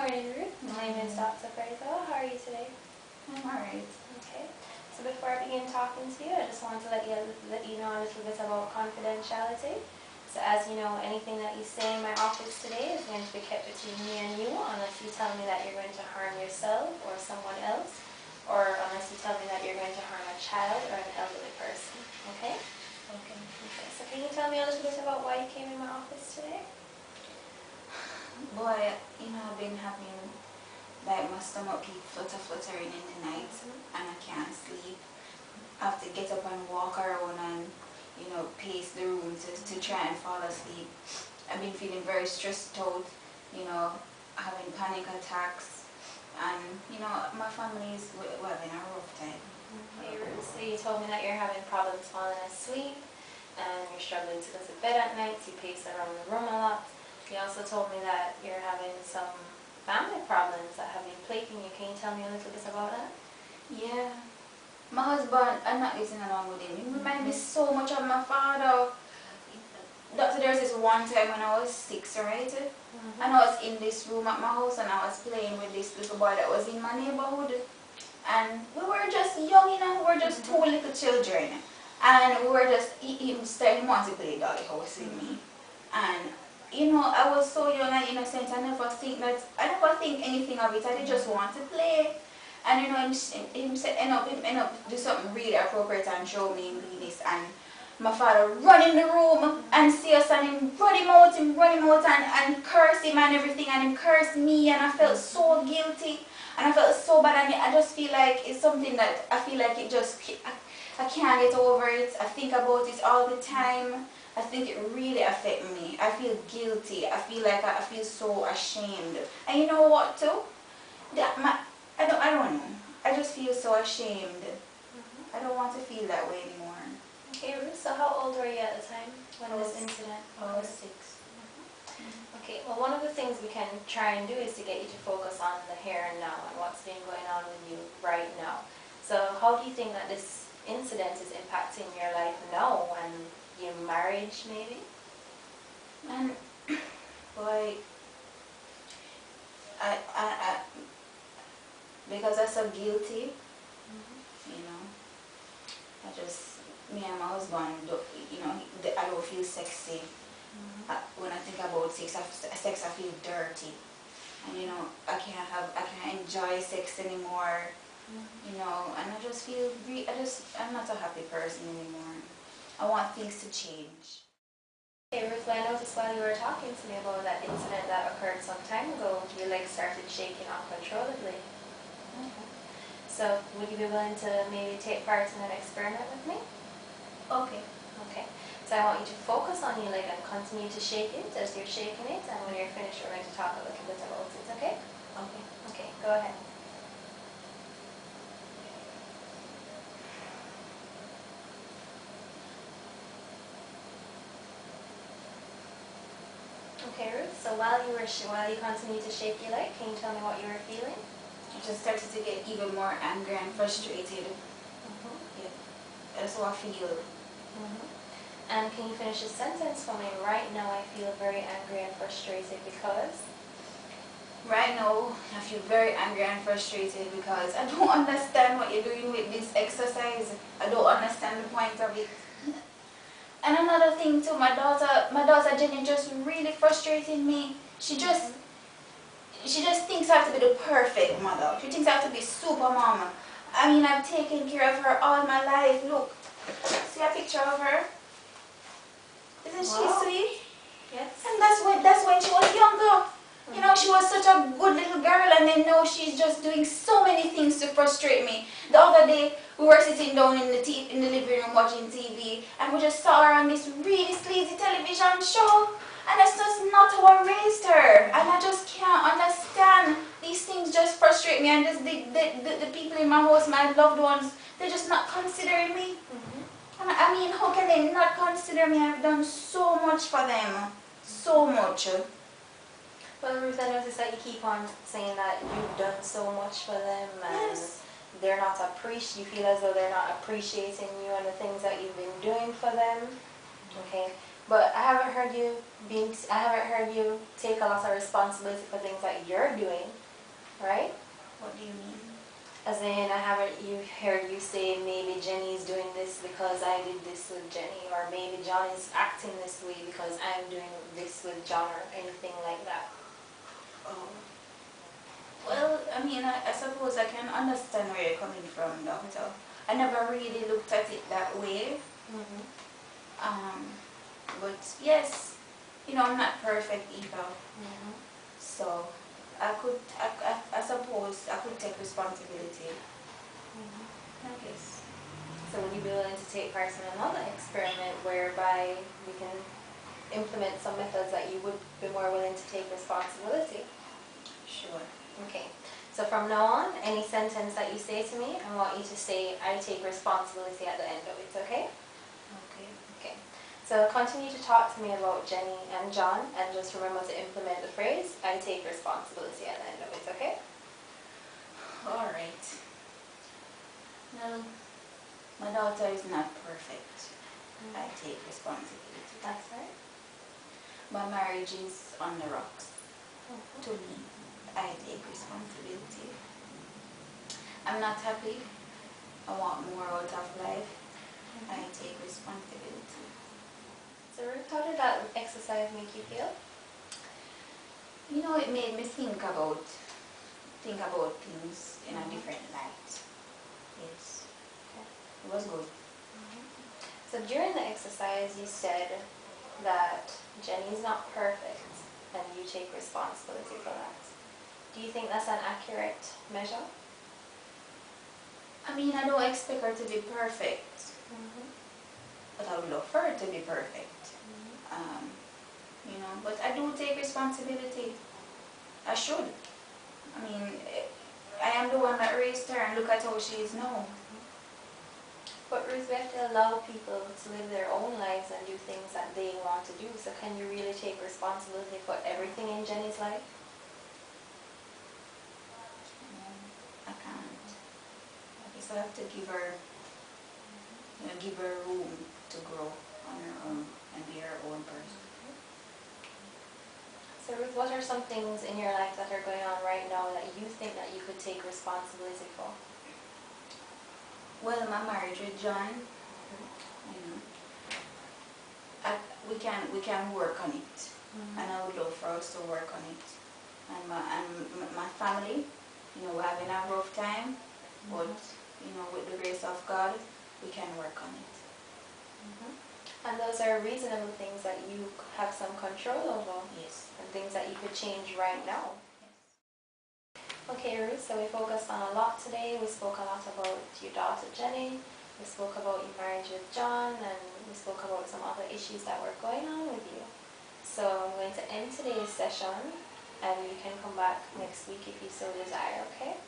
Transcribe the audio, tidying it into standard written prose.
morning, Ruth. My name is Dr. Fraser. How are you today? I'm alright. Okay. So before I begin talking to you, I just want to let you know a little bit about confidentiality. So as you know, anything that you say in my office today is going to be kept between me and you unless you tell me that you're going to harm yourself or someone else, or unless you tell me that you're going to harm a child or an elderly person. Okay? Okay. Okay. So can you tell me a little bit about why you came in my office today? Boy, I've been having like my stomach keep fluttering in the night and I can't sleep. I have to get up and walk around and, pace the room to try and fall asleep. I've been feeling very stressed out, having panic attacks, and, my family is having a rough time. Okay, Ruth, so you told me that you're having problems falling asleep and you're struggling to go to bed at night, you pace around the room a lot. You also told me that you're having some family problems that have been plaguing you. Can you tell me a little bit about that? Yeah. My husband, I'm not getting along with him. He reminds me so much of my father. There was this one time when I was 6, right? And I was in this room at my house and I was playing with this little boy that was in my neighborhood. And we were just young, we were just two little children. And we were just, he wanted to play doggy house with me. And I was so young and innocent. I never think anything of it. I did just want to play. And him end up do something really appropriate and show me penis. And my father run in the room and see us and him run him out and curse him and everything, and him curse me, and I felt so guilty and I felt so bad, and I just feel like it's something that I feel like I can't get over it. I think about it all the time. I think it really affects me. I feel guilty. I feel so ashamed. And you know what too? I don't know. I just feel so ashamed. I don't want to feel that way anymore. Okay, Ruth, so how old were you at the time when this incident I was occurred? 6. Okay, well, one of the things we can try and do is to get you to focus on the here and now and what's been going on with you right now. So how do you think that this incident is impacting your life now and your marriage, maybe? And boy, I because I'm so guilty, me and my husband, I don't feel sexy. When I think about sex, I feel dirty. And I can't enjoy sex anymore. And I just feel, I'm not a happy person anymore. I want things to change. Okay, Ruth, I noticed while you were talking to me about that incident that occurred some time ago, your legs started shaking uncontrollably. So, would you be willing to maybe take part in an experiment with me? Okay. Okay. So I want you to focus on your leg and continue to shake it as you're shaking it, and when you're finished, we're going to talk a little bit about it, okay? Okay. Okay, go ahead. Okay, Ruth, so while you continue to shake your leg, can you tell me what you were feeling? I just started to get even more angry and frustrated. Yeah. That's how I feel. And can you finish a sentence for me? Right now I feel very angry and frustrated because? Right now, I feel very angry and frustrated because I don't understand what you're doing with this exercise. I don't understand the point of it. And another thing too, my daughter Jenny just really frustrated me. She just thinks I have to be the perfect mother. She thinks I have to be super mama. I mean, I've taken care of her all my life. Look, see a picture of her? Isn't she sweet? Yes. And that's when she was younger. She was such a good little girl, and then now she's just doing so many things to frustrate me. The other day, we were sitting down in the living room watching TV, and we just saw her on this really sleazy television show, and that's just not how I raised her. And I just can't understand. These things just frustrate me, and the people in my house, my loved ones, they're just not considering me. I mean, how can they not consider me? I've done so much for them. So much. Well, Ruth, I noticed that you keep on saying that you've done so much for them and Yes. they're not you feel as though they're not appreciating you and the things that you've been doing for them. Okay. But I haven't heard you take a lot of responsibility for things that you're doing, right? What do you mean? As in, I haven't heard you say maybe Jenny's doing this because I did this with Jenny, or maybe John is acting this way because I'm doing this with John, or anything like that. Oh. Well, I mean, I suppose I can understand where you're coming from, Doctor. I never really looked at it that way. Mm-hmm. But yes, you know, I'm not perfect either. Mm-hmm. So I suppose I could take responsibility. Mm-hmm. I guess. So would you be willing to take part in another experiment whereby we can implement some methods that you would be more willing to take responsibility? Sure. Okay. So from now on, any sentence that you say to me, I want you to say, I take responsibility at the end of it, okay? Okay. Okay. So continue to talk to me about Jenny and John, and just remember to implement the phrase, I take responsibility at the end of it, okay? All right. Well, my daughter is not perfect. I take responsibility. That's right. My marriage is on the rocks. Mm-hmm. To me, I take responsibility. I'm not happy. I want more out of life. I take responsibility. So Ruth, how did that exercise make you feel? You know, it made me think about things in a different light. Yes, Okay. it was good. So during the exercise, you said that Jenny's not perfect, and you take responsibility for that. Do you think that's an accurate measure? I mean, I don't expect her to be perfect, but I would love for her to be perfect. You know, but I do take responsibility. I should. I mean, I am the one that raised her, and look at how she is now. But Ruth, we have to allow people to live their own lives and do things that they want to do. So can you really take responsibility for everything in Jenny's life? I can't. I guess I have to give her, give her room to grow on her own and be her own person. So Ruth, what are some things in your life that are going on right now that you think that you could take responsibility for? Well, my marriage with John, you know, we can work on it, and I would love for us to work on it. And my family, you know, we're having a rough time, but you know, with the grace of God, we can work on it. And those are reasonable things that you have some control over. Yes. And things that you could change right now. Yes. Okay, Ruth, so we focused on a lot today. We spoke a lot about your daughter Jenny. We spoke about your marriage with John, and we spoke about some other issues that were going on with you. So I'm going to end today's session, and you can come back next week if you so desire, okay?